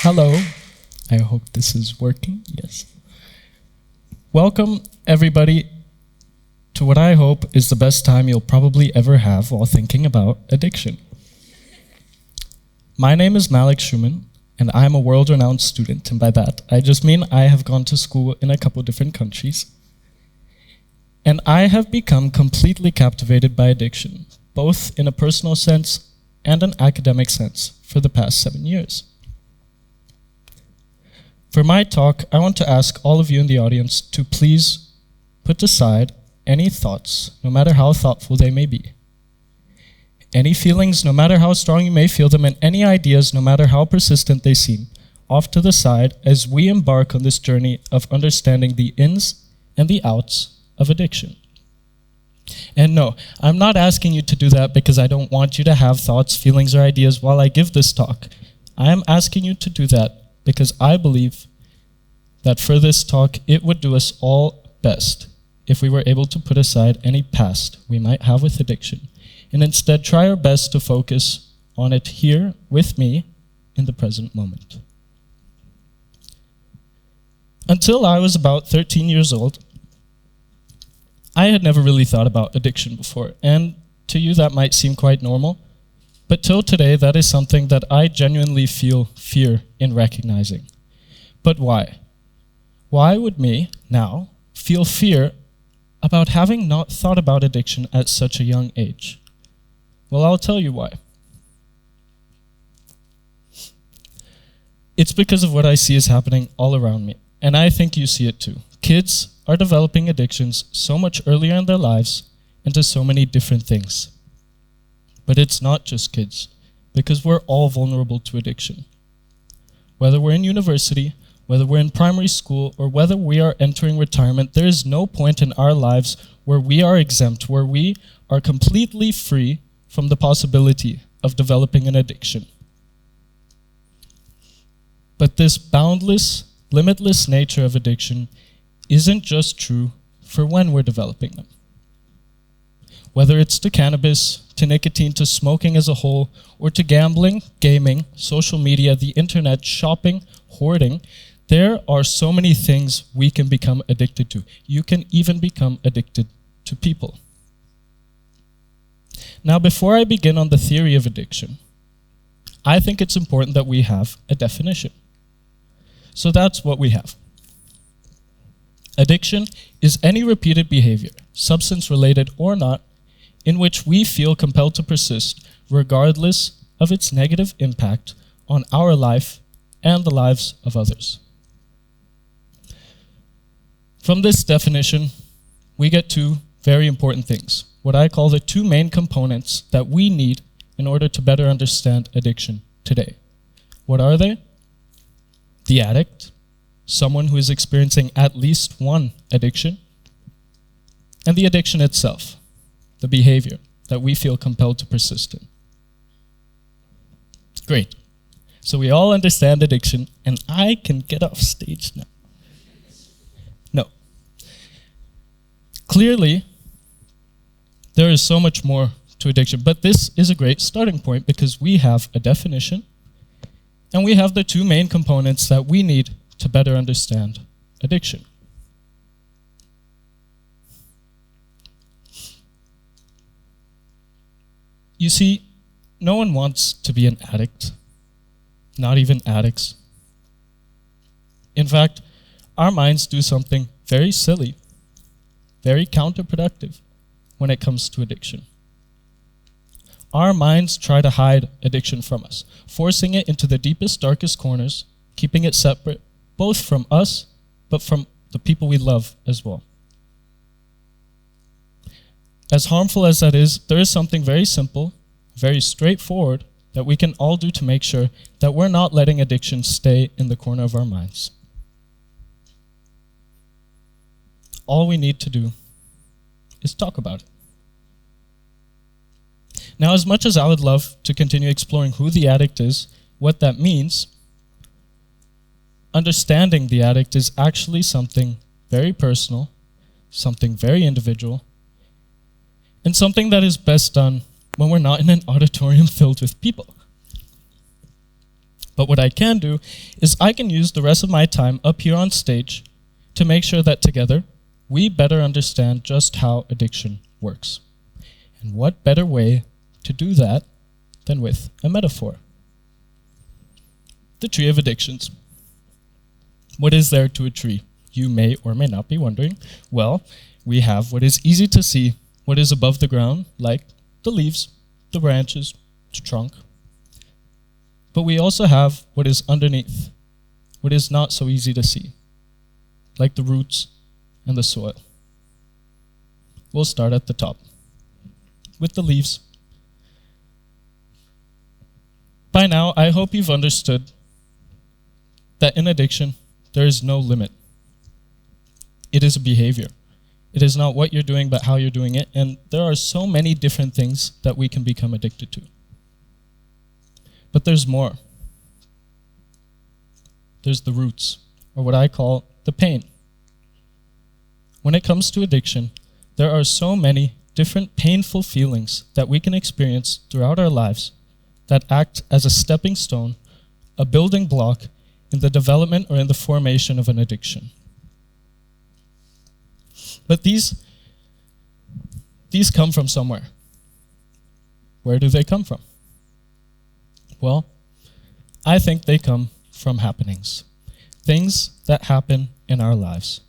Hello. I hope this is working. Yes. Welcome, everybody, to what I hope is the best time you'll probably ever have while thinking about addiction. My name is Malek Shuman, and I'm a world-renowned student, and by that, I just mean I have gone to school in a couple different countries. And I have become completely captivated by addiction, both in a personal sense and an academic sense, for the past 7 years. For my talk, I want to ask all of you in the audience to please put aside any thoughts, no matter how thoughtful they may be. Any feelings, no matter how strong you may feel them, and any ideas, no matter how persistent they seem, off to the side as we embark on this journey of understanding the ins and the outs of addiction. And no, I'm not asking you to do that because I don't want you to have thoughts, feelings, or ideas while I give this talk. I am asking you to do that because I believe that for this talk, it would do us all best if we were able to put aside any past we might have with addiction, and instead try our best to focus on it here with me in the present moment. Until I was about 13 years old, I had never really thought about addiction before, and to you that might seem quite normal, but till today that is something that I genuinely feel fear in recognizing. But why? Why would me, now, feel fear about having not thought about addiction at such a young age? Well, I'll tell you why. It's because of what I see is happening all around me, and I think you see it too. Kids are developing addictions so much earlier in their lives and to so many different things. But it's not just kids, because we're all vulnerable to addiction. Whether we're in university, whether we're in primary school, or whether we are entering retirement, there is no point in our lives where we are exempt, where we are completely free from the possibility of developing an addiction. But this boundless, limitless nature of addiction isn't just true for when we're developing them. Whether it's to cannabis, to nicotine, to smoking as a whole, or to gambling, gaming, social media, the internet, shopping, hoarding, there are so many things we can become addicted to. You can even become addicted to people. Now, before I begin on the theory of addiction, I think it's important that we have a definition. So that's what we have. Addiction is any repeated behavior, substance-related or not, in which we feel compelled to persist regardless of its negative impact on our life and the lives of others. From this definition, we get two very important things, what I call the two main components that we need in order to better understand addiction today. What are they? The addict, someone who is experiencing at least one addiction, and the addiction itself, the behavior that we feel compelled to persist in. Great. So we all understand addiction, and I can get off stage now. No. Clearly, there is so much more to addiction, but this is a great starting point because we have a definition, and we have the two main components that we need to better understand addiction. You see, no one wants to be an addict, not even addicts. In fact, our minds do something very silly, very counterproductive when it comes to addiction. Our minds try to hide addiction from us, forcing it into the deepest, darkest corners, keeping it separate, both from us, but from the people we love as well. As harmful as that is, there is something very simple, very straightforward, that we can all do to make sure that we're not letting addiction stay in the corner of our minds. All we need to do is talk about it. Now, as much as I would love to continue exploring who the addict is, what that means, understanding the addict is actually something very personal, something very individual, and something that is best done when we're not in an auditorium filled with people. But what I can do is I can use the rest of my time up here on stage to make sure that together we better understand just how addiction works. And what better way to do that than with a metaphor? The tree of addictions. What is there to a tree? You may or may not be wondering. Well, we have what is easy to see, what is above the ground, like the leaves, the branches, the trunk. But we also have what is underneath, what is not so easy to see, like the roots and the soil. We'll start at the top, with the leaves. By now, I hope you've understood that in addiction, there is no limit. It is a behavior. It is not what you're doing, but how you're doing it, and there are so many different things that we can become addicted to. But there's more. There's the roots, or what I call the pain. When it comes to addiction, there are so many different painful feelings that we can experience throughout our lives that act as a stepping stone, a building block in the development or in the formation of an addiction. But these come from somewhere. Where do they come from? Well, I think they come from happenings. Things that happen in our lives.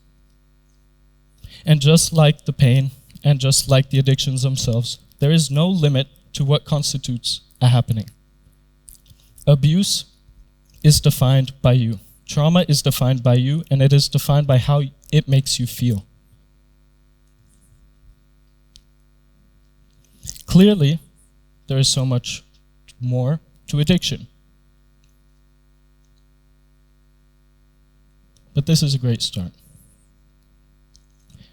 And just like the pain, and just like the addictions themselves, there is no limit to what constitutes a happening. Abuse is defined by you. Trauma is defined by you, and it is defined by how it makes you feel. Clearly, there is so much more to addiction. But this is a great start.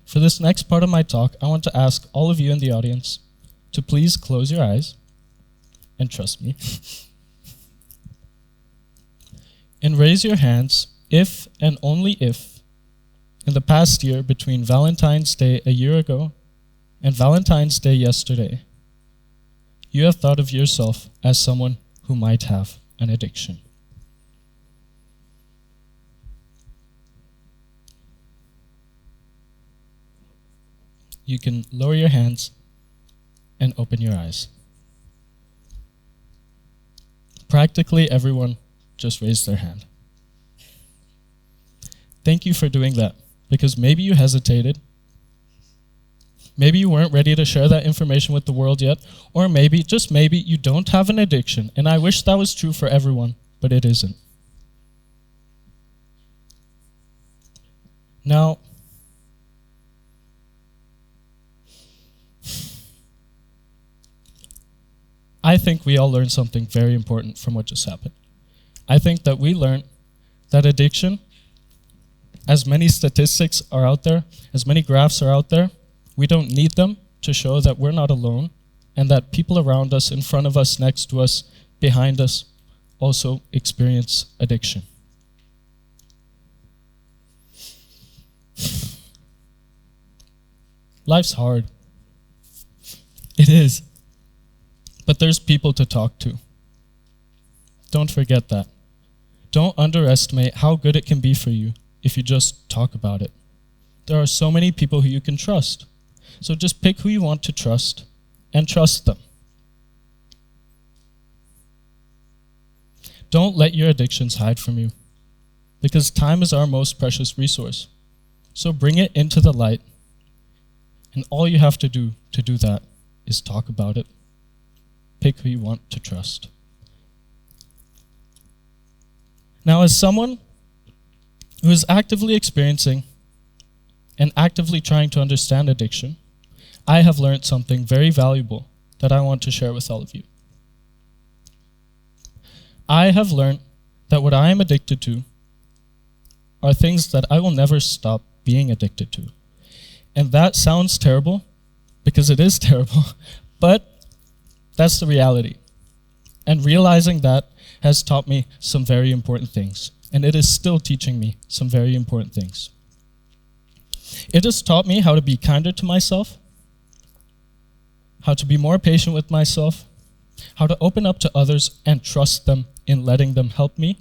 For this next part of my talk, I want to ask all of you in the audience to please close your eyes and trust me. And raise your hands if and only if in the past year between Valentine's Day a year ago and Valentine's Day yesterday, you have thought of yourself as someone who might have an addiction. You can lower your hands and open your eyes. Practically everyone just raised their hand. Thank you for doing that, because maybe you hesitated. Maybe you weren't ready to share that information with the world yet, or maybe, just maybe, you don't have an addiction, and I wish that was true for everyone, but it isn't. Now, I think we all learned something very important from what just happened. I think that we learned that addiction, as many statistics are out there, as many graphs are out there, we don't need them to show that we're not alone and that people around us, in front of us, next to us, behind us, also experience addiction. Life's hard. It is. But there's people to talk to. Don't forget that. Don't underestimate how good it can be for you if you just talk about it. There are so many people who you can trust. So just pick who you want to trust and trust them. Don't let your addictions hide from you, because time is our most precious resource. So bring it into the light, and all you have to do that is talk about it. Pick who you want to trust. Now, as someone who is actively experiencing and actively trying to understand addiction, I have learned something very valuable that I want to share with all of you. I have learned that what I am addicted to are things that I will never stop being addicted to. And that sounds terrible, because it is terrible, but that's the reality. And realizing that has taught me some very important things. And it is still teaching me some very important things. It has taught me how to be kinder to myself, how to be more patient with myself, how to open up to others and trust them in letting them help me.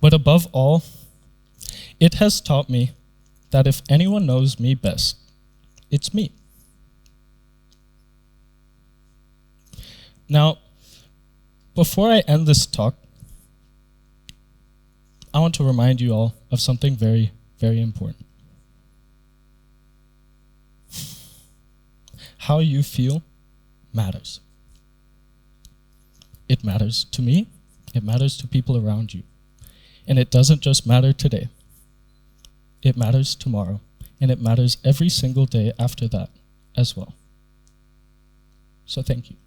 But above all, it has taught me that if anyone knows me best, it's me. Now, before I end this talk, I want to remind you all of something very, very important. How you feel matters. It matters to me, it matters to people around you. And it doesn't just matter today. It matters tomorrow, and it matters every single day after that as well. So thank you.